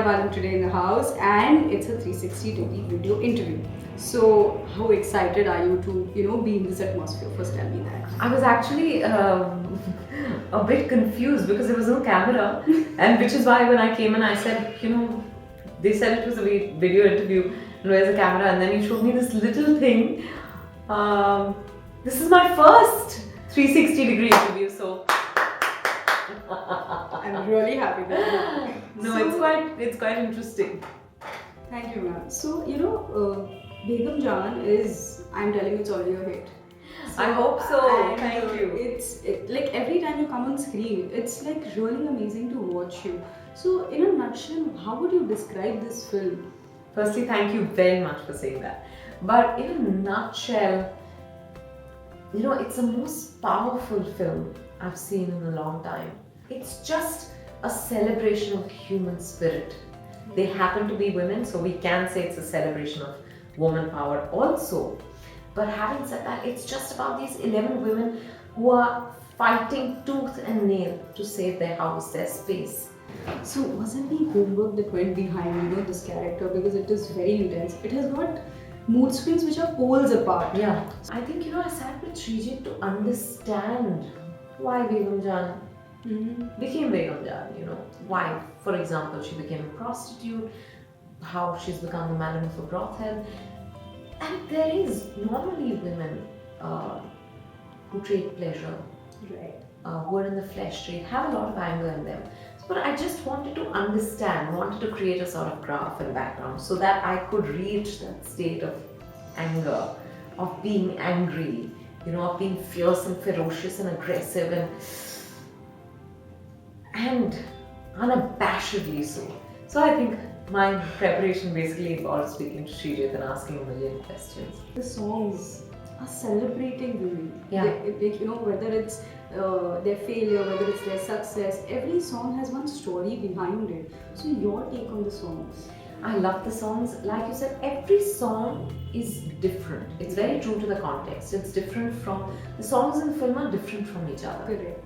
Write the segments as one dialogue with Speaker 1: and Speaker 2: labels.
Speaker 1: Vidya Balan today in the house, and it's a 360-degree video interview. So, how excited are you to, be in this atmosphere? First, tell me that.
Speaker 2: I was actually a bit confused because there was no camera, and which is why when I came in, I said, they said it was a video interview, and where's the camera? And then you showed me this little thing. This is my first 360-degree interview, so
Speaker 1: I'm really happy that.
Speaker 2: no, it's quite interesting.
Speaker 1: Thank you, ma'am. So, Begum Jaan is, I'm telling you, it's already a hit.
Speaker 2: I hope so.
Speaker 1: And,
Speaker 2: Thank you.
Speaker 1: It's like every time you come on screen, it's like really amazing to watch you. So, in a nutshell, how would you describe this film?
Speaker 2: Firstly, thank you very much for saying that. But in a nutshell, it's the most powerful film I've seen in a long time. It's just a celebration of human spirit. They happen to be women, so we can say it's a celebration of woman power also. But having said that, it's just about these 11 women who are fighting tooth and nail to save their house, their space.
Speaker 1: So, wasn't the homework that went behind, this character, because it is very intense. It has got mood swings which are poles apart.
Speaker 2: Yeah. I think, I sat with Srijit to understand why Begum Jaan became Begum Jaan, why, for example, she became a prostitute, how she's become the madam of a brothel. And there is not only women who trade pleasure,
Speaker 1: Right.
Speaker 2: who are in the flesh trade, have a lot of anger in them. But I just wanted to understand, wanted to create a sort of graph and background so that I could reach that state of anger, of being angry, of being fierce and ferocious and aggressive and unabashedly so. So I think my preparation basically involves speaking to Srijit and asking a million questions.
Speaker 1: The songs are celebrating women.
Speaker 2: Yeah.
Speaker 1: Whether it's their failure, whether it's their success, every song has one story behind it. So your take on the songs?
Speaker 2: I love the songs. Like you said, every song is different. It's very true to the context. It's different from, the songs in the film are different from each other.
Speaker 1: Correct.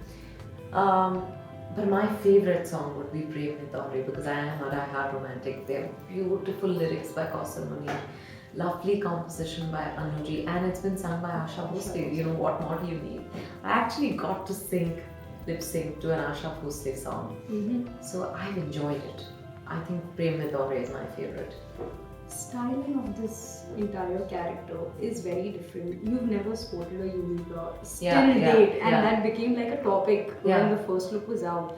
Speaker 2: But my favorite song would be Prem Nitore because I am a die-hard romantic. They're beautiful lyrics by Kausal Munir, lovely composition by Anuji, and it's been sung by Asha Bhosle. What more do you need? I actually got to lip sync to an Asha Bhosle song. So I've enjoyed it. I think Prem Nitore is my favorite.
Speaker 1: Styling of this entire character is very different. You've never sported a unibrow till date, and that became like a topic when the first look was out.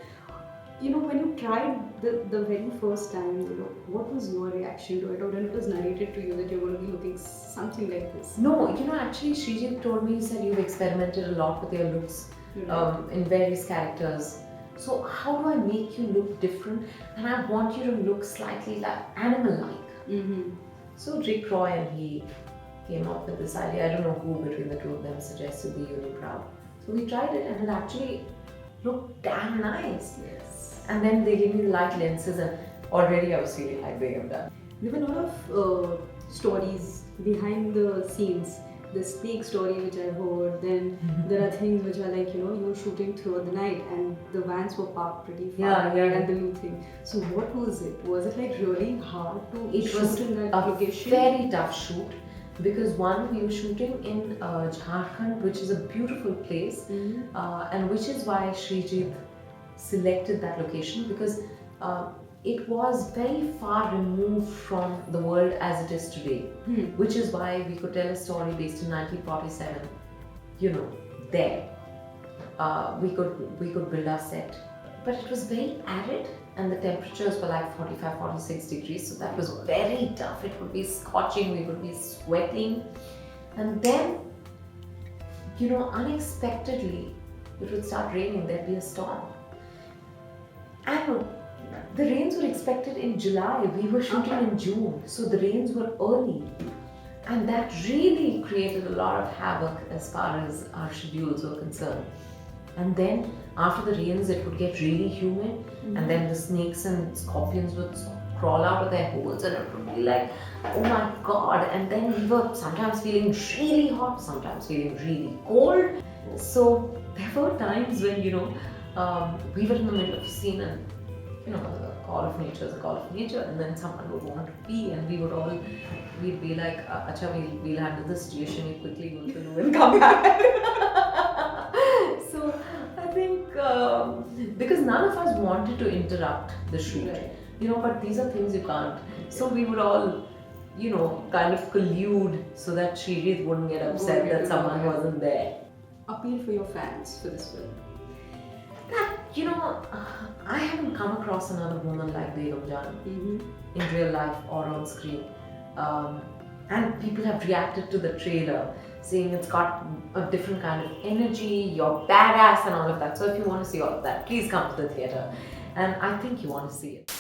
Speaker 1: When you tried the very first time, what was your reaction to it, or when it was narrated to you that you're going to be looking something like this?
Speaker 2: No, actually Srijit told me, he said you've experimented a lot with your looks in various characters. So how do I make you look different? And I want you to look slightly like animal-like. So Rick Roy and he came up with this idea. I don't know who between the two of them suggested the unibrow. So we tried it and it actually looked damn nice.
Speaker 1: Yes.
Speaker 2: And then they gave me the light lenses and already I was feeling like Begum Jaan.
Speaker 1: There were a lot of stories behind the scenes. The snake story which I heard, then there are things which are like, you were shooting throughout the night and the vans were parked pretty far away and the new thing. So what was it? Was it like really hard to shoot in that location?
Speaker 2: It was a very tough shoot because one, we were shooting in Jharkhand, which is a beautiful place and which is why Srijit selected that location because it was very far removed from the world as it is today, which is why we could tell a story based in 1947. There we could build our set, but it was very arid and the temperatures were like 45-46 degrees, so that was very tough. It would be scorching, we would be sweating, and then unexpectedly it would start raining. There'd be a storm, and the rains were expected in July. We were shooting in June, so the rains were early. And that really created a lot of havoc as far as our schedules were concerned. And then after the rains, it would get really humid, and then the snakes and scorpions would crawl out of their holes, and it would be like, oh my god. And then we were sometimes feeling really hot, sometimes feeling really cold. So there were times when, we were in the middle of a scene and the call of nature is a call of nature, and then someone would want to pee, and we'd be like, Acha, we'll handle the situation, you quickly go to the loo and come back. So I think because none of us wanted to interrupt the shoot,
Speaker 1: Right.
Speaker 2: but these are things you can't. So we would all, kind of collude so that Srijit wouldn't get upset
Speaker 1: Wouldn't get
Speaker 2: that someone
Speaker 1: annoyed.
Speaker 2: wasn't there.
Speaker 1: Appeal for your fans for this film.
Speaker 2: I haven't come across another woman like Begum Jaan in real life or on screen. And people have reacted to the trailer, saying it's got a different kind of energy, you're badass and all of that. So if you want to see all of that, please come to the theatre. And I think you want to see it.